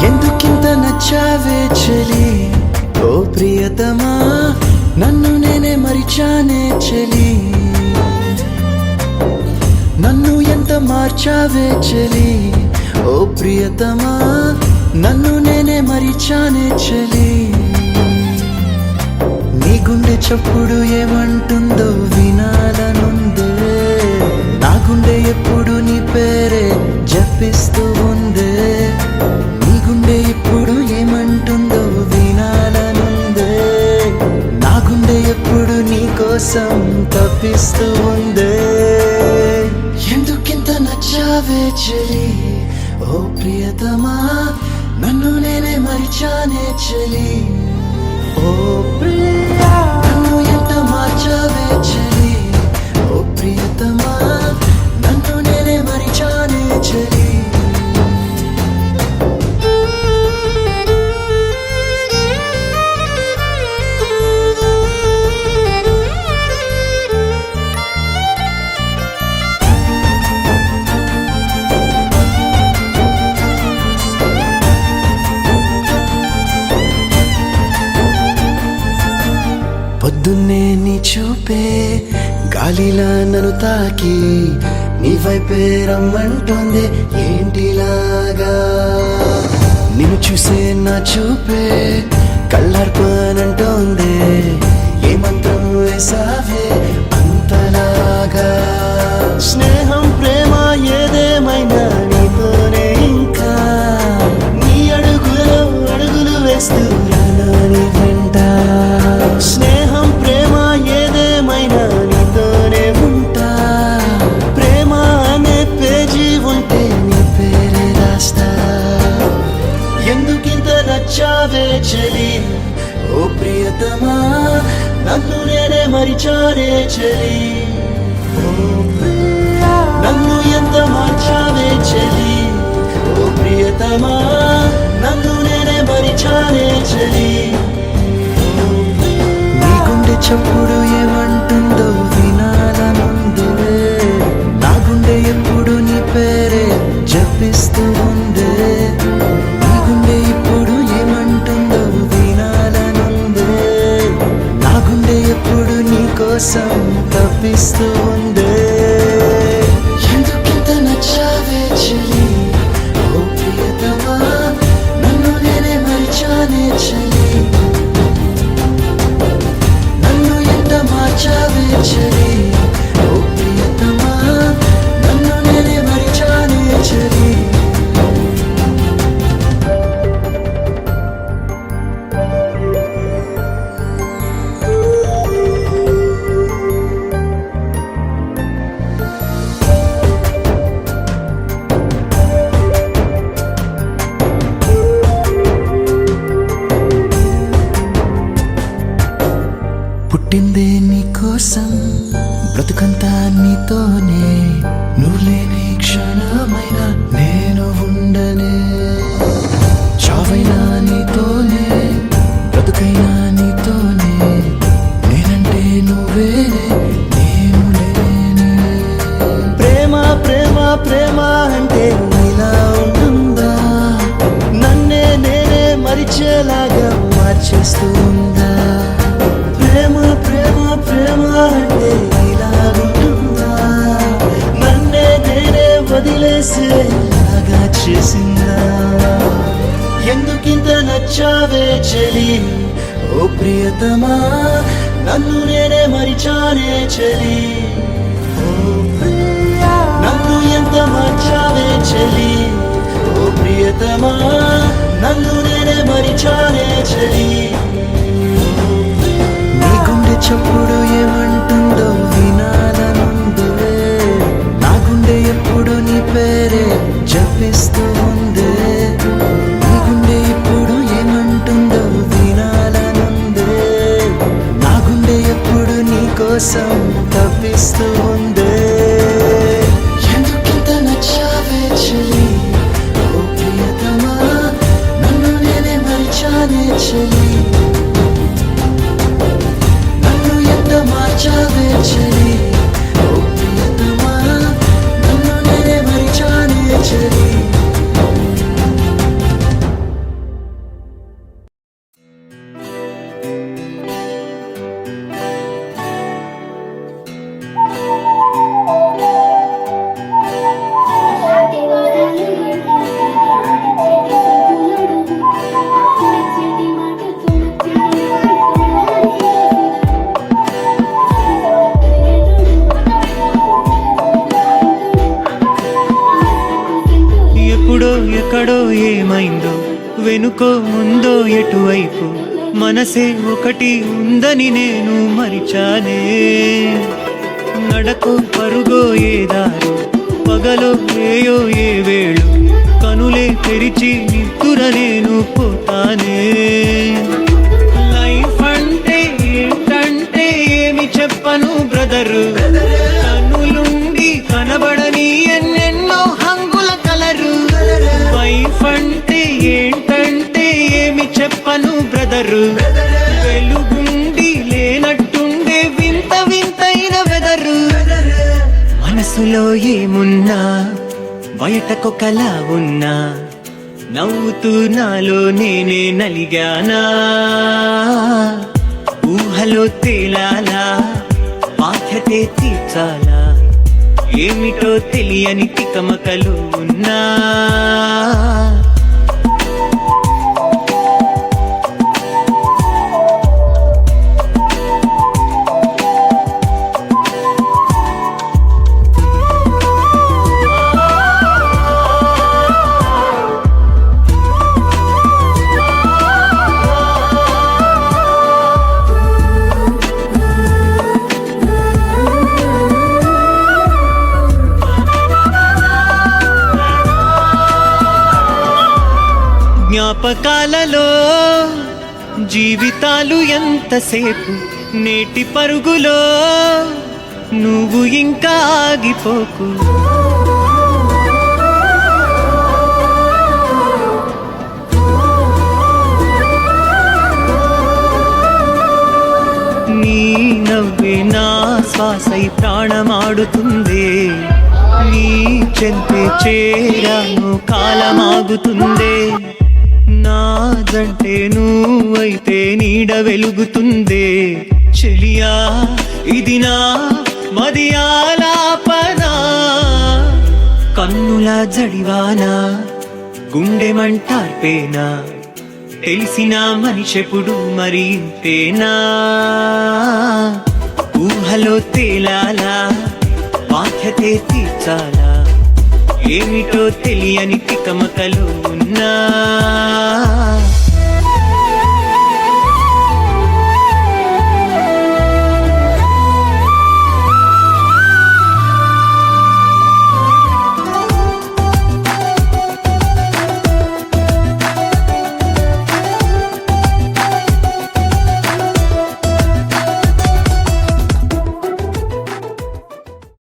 ఎందుకింత నచ్చావే చలి ఓ ప్రియతమా నన్ను నేనే మరిచానే చలి నన్ను ఎంత మార్చావే చలి ఓ ప్రియతమా నన్ను నేనే మరిచానే చలి నీ గుండె చప్పుడు ఏమంటుందో వినాలనుందే నా గుండె ఎప్పుడు నీ పేరే జపిస్తూ ఉందే నీ గుండె ఇప్పుడు ఏమంటుందో వినాలనుందే నా గుండె ఎప్పుడు నీ కోసం తప్పిస్తూ ఉందే ఎందుకింత నచ్చావే చలి ఓ ప్రియతమా నన్ను నేనే మరిచానే చలి ఓ ప్రియా నన్ను ఎంత మార్చావే చలి ఓ ప్రియతమా నన్ను నేనే మరిచానే చలి పొద్దున్నే నీ చూపే గాలిలా నన్ను తాకి నీ వైపే రమ్మంటోంది ఏంటిలాగా నిన్ను చూసే నా చూపే కళ్ళర్పనంటోంది ఏ మంత్రం వేసావే అంతలాగా స్నేహం ప్రేమ ఏదేమైనా నీతోనే ఇంకా నీ అడుగులో అడుగులు వేస్తూ నీ వెంట స్నేహం ప్రేమ ఏదేమైనా నీతోనే ఉంటా ప్రేమ అనే పేజీ ఉంటే నీ పేరే రాస్తా ఎందుకింత నచ్చావే చలి ఓ ప్రియతమా నన్ను నేనే మరిచానే చలి ఓ ప్రియా నన్ను ఎంత మార్చావే చలి ఓ ప్రియతమా నన్ను నేనే మరిచానే చలి చప్పుడు ఏమంటుందో వినాలనుందే నా గుండె ఎప్పుడు నీ పేరే జపిస్తూ ఉందే నీ గుండె ఇప్పుడు ఏమంటుందో వినాలనుందే నా గుండె ఎప్పుడు నీ కోసం తప్పిస్తూ ఉందే ఎందుకింత నచ్చావే చలి ఓ ప్రియతమా నన్ను నేనే మరిచానే చలి మార్చావే చలి ఓ ప్రియతమా నన్ను నేనే మరిచానే చలి పుట్టిందే నీకోసం బ్రతుకంతా నీతోనే నువ్వు లేని క్షణమైనా నేను ఉండనే చావైనా నీతోనే బ్రతుకైనా నీతోనే నేనంటే నువ్వేనే నేను లేనే ప్రేమ ప్రేమ ప్రేమ అంటే ఇలా ఉంటుందా నన్నే నేనే మరిచేలాగా మార్చేస్తూ ఉందా ప్రేమ ప్రేమ ప్రేమ అంటే ఇలాగుంటుందా నన్నే నేనే వదిలేసేలాగా చేసిందా ఎందుకింత నచ్చావే చలి ఓ ప్రియతమా నన్ను నేనే మరిచానే చలి ఓ ప్రియా నన్ను ఎంత మార్చావే చలి ఓ ప్రియతమా నన్ను నేనే మరిచానే చలి చప్పుడు ఏమంటుందో వినాలనుందే నా గుండె ఎప్పుడు నీ పేరే జపిస్తూ ఉందే నీ గుండె ఇప్పుడు ఏమంటుందో వినాలనుందే నా గుండె ఎప్పుడు నీ కోసం తప్పిస్తూ ఉందే ఎందుకింత నచ్చావే చలి ఓ ప్రియతమా నన్ను నేనే మరిచానే చలి వెనుకో ముందో ఎటువైపు మనసే ఒకటి ఉందని నేను మరిచానే. నడకో పరుగో ఏ దారి, పగలో ఏయో ఏ వేళు, కనులే తెరిచి నిద్దుర నేను పోతానే. లైఫ్ అంటే ఏంటంటే ఏమి చెప్పను బ్రదరు, కనులుండి కనబడని ఎన్నెన్నో హంగుల కలరు. వైఫ్ అంటే ఏంటంటే ఏమి చెప్పను బ్రదరు, వెలుగుండి లేనట్టుండే వింత వింతైన వెదరు. మనసులో ఏమున్నా బయటకొకలా ఉన్నా, నవ్వుతూ నాలో నేనే నలిగానా. ఊహలో తేలాలా, బాధ్యతే తీర్చాలా, ఏమిటో తెలియని తికమకలు ఉన్నా. జ్ఞాపకాలలో జీవితాలు ఎంతసేపు, నేటి పరుగులో నువ్వు ఇంకా ఆగిపోకు. నీ నవ్వే నా శ్వాసై ప్రాణమాడుతుందే, నీ చెంతే చేరాను కాలమాగుతుందే. నాదంటే నువ్వైతే నీడ వెలుగుతుందే. చెలియా ఇది నా మది ఆలాపనా, కన్నుల జడివానా గుండె మంటార్పేనా, తెలిసిన మనిషెప్పుడు మరి ఇంతేనా. ఊహలో తేలాలా, బాధ్యతే తీర్చాలా, ఏమిటో తెలియని తికమకలు ఉన్నా.